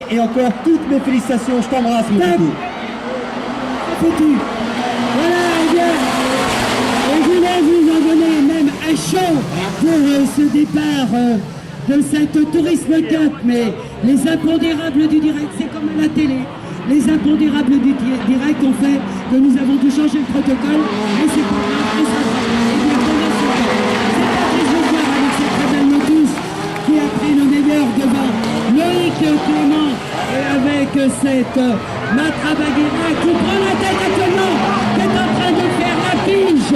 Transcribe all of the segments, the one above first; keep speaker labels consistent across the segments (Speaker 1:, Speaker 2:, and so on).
Speaker 1: Et encore toutes mes félicitations, je t'embrasse, mon petit.
Speaker 2: Foutu. Voilà, eh bien, et je voulais vous en donner même un show pour ce départ de cette Tourisme Cup, mais les impondérables du direct, c'est comme à la télé. Les impondérables du direct ont fait que nous avons dû changer le protocole, et c'est pas grave, on s'en va. Et bien, pendant ce temps, c'est Patrice Bouchard avec cette très belle Lotus qui a pris le meilleur devant Loïc Clément et avec cette Matra Baguera qui prend la tête actuellement, qui est en train de faire la pige.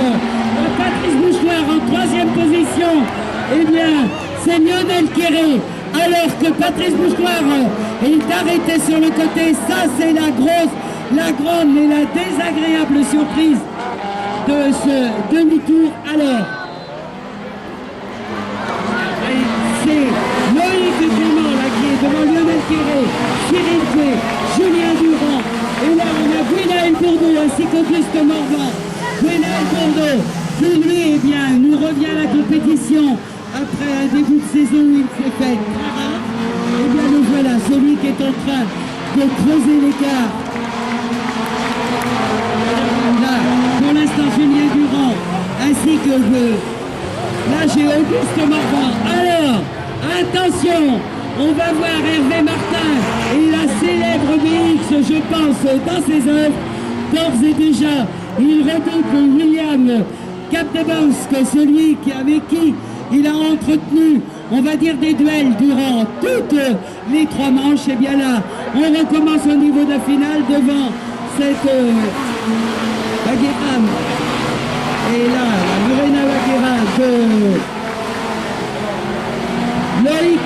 Speaker 2: Patrice Bouchard en troisième position. Eh bien, c'est Lionel Quéré. Alors que Patrice Bouchard est arrêté sur le côté. Ça, c'est la grande et la désagréable surprise de ce demi-tour. Alors, c'est Loïc Clément là, qui est devant Lionel Quéré, Cyril Coué, Julien Durand. Et là, on a Gwenaël Bourdeau ainsi qu'Auguste Morvan. Gwenaël Bourdeau, qui lui, eh bien, nous revient à la compétition après un début de saison où il s'est fait très rare. Eh bien, nous voilà, celui qui est en train de creuser l'écart. Là, pour l'instant, Julien Durand, ainsi que là, j'ai Auguste Morvan. Alors, attention, on va voir Hervé Martin et la célèbre BX, je pense, dans ses œuvres. D'ores et déjà, il redoute William Capdebosque, celui avec qui il a entretenu, on va dire, des duels durant toutes les 3 manches. Et bien là, on recommence au niveau de la finale devant cette Baguera. Et là, la Murena Baguera de Loïc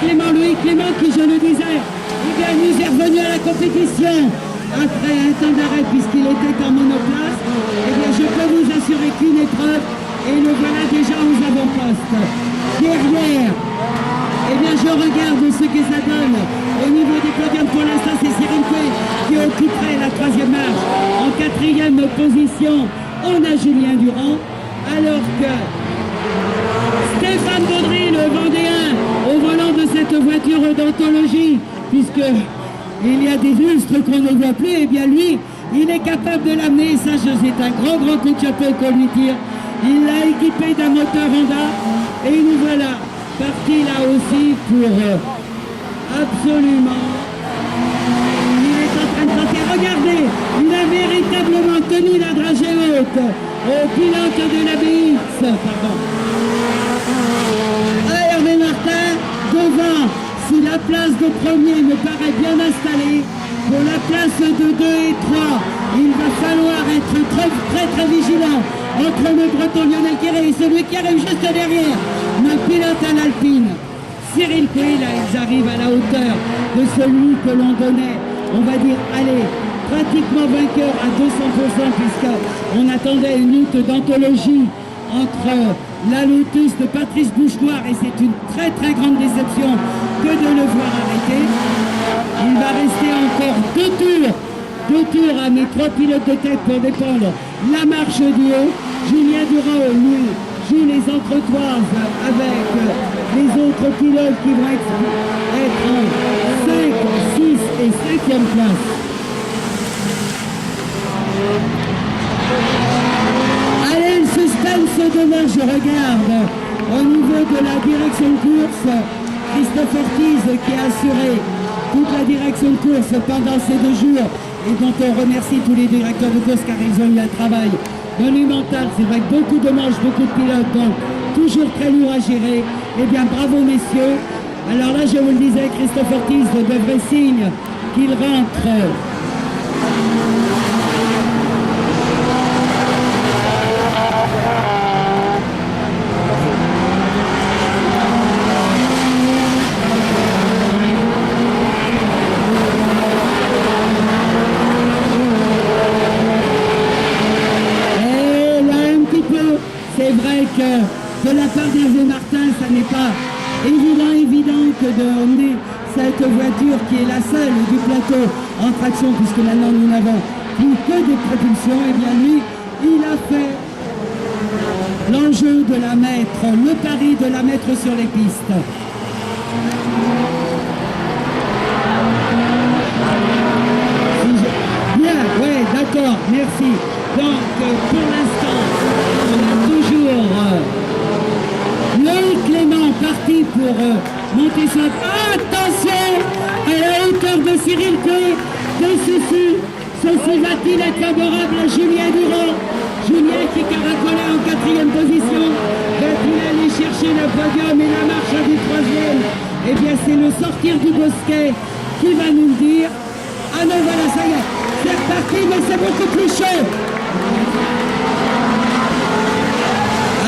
Speaker 2: Clément qui, je le disais, eh bien, nous est revenu à la compétition après un temps d'arrêt puisqu'il était en monoplace. Eh bien, je peux vous assurer qu'une épreuve, et le voilà déjà aux avant-postes. Derrière, eh bien, je regarde ce que ça donne au niveau des podiums. Pour l'instant, c'est Cyril Coué qui occuperait la 3e marche. En 4e position, on a Julien Durand, alors que Stéphane Baudry, le Vendéen, au volant de cette voiture d'anthologie, puisque il y a des lustres qu'on ne voit plus, et bien lui, il est capable de l'amener. Ça, c'est un grand coup de chapeau qu'on lui tire. Il l'a équipé d'un moteur Honda, et nous voilà partis là aussi pour absolument. Il est en train de tenter. Regardez, il a véritablement tenu la dragée haute au pilote de la BX. Pardon. Hervé Martin devant. Si la place de premier me paraît bien installée, pour la place de 2 et 3, il va falloir être très vigilant entre le breton Lionel Quéré et celui qui arrive juste derrière, le pilote à l'Alpine. Cyril Coué, là, ils arrivent à la hauteur de celui que l'on donnait, on va dire, allez, pratiquement vainqueur à 200%, puisqu'on attendait une lutte d'anthologie entre la Lotus de Patrice Bouchard, et c'est une très grande déception que de le voir arrêter. Il va rester encore 2 tours à mes 3 pilotes de tête pour défendre la marche du haut. Julien Durand, lui, joue les entretoises avec les autres pilotes qui vont être en 5, 6 et 5e place. Allez, le suspense demeure, je regarde au niveau de la direction de course, Christophe Ortiz qui a assuré toute la direction de course pendant ces 2 jours et dont on remercie tous les directeurs de course car ils ont eu un travail monumental. C'est vrai que beaucoup de manches, beaucoup de pilotes, donc toujours très lourd à gérer. Eh bien, bravo messieurs. Alors là, je vous le disais, Christophe Ortiz devrait signe qu'il rentre. C'est vrai que de la part d'Hervé Martin, ça n'est pas évident que de emmener cette voiture qui est la seule du plateau en traction, puisque maintenant nous n'avons plus que des propulsions. Et bien lui, il a fait l'enjeu de la mettre, le pari de la mettre sur les pistes. Et pour l'instant, on a toujours Loïc Clément parti pour monter sur... Attention à la hauteur de Cyril Coué, de Ceci. Ceci va-t-il être favorable à Julien Durand? Julien qui caracolait en 4e position. Va-t-il aller chercher le podium et la marche du 3e? Eh bien, c'est le sortir du bosquet qui va nous le dire. Ah non, voilà, ça y est, c'est reparti, mais c'est beaucoup plus chaud.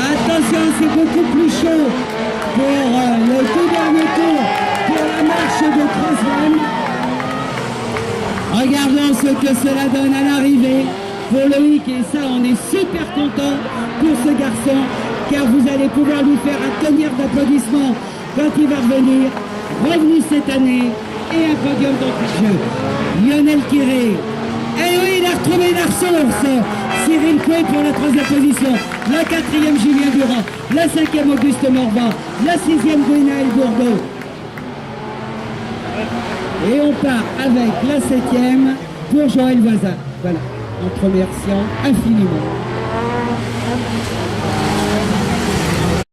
Speaker 2: Attention, c'est beaucoup plus chaud pour le tout dernier tour, pour la marche de 3e. Regardons ce que cela donne à l'arrivée pour Loïc, et ça, on est super content pour ce garçon, car vous allez pouvoir lui faire un tonnerre d'applaudissements quand il va revenir, revenu cette année, et un podium d'entrée de jeu. Lionel Quiré. Et oui, il a retrouvé la ressource. Cyril Coué pour la 3e position. La 4e, Julien Durand. La 5e, Auguste Morvan. La 6e, Gwenaël Bourdeau. Et on part avec la 7e pour Joël Voisin. Voilà, en te remerciant infiniment.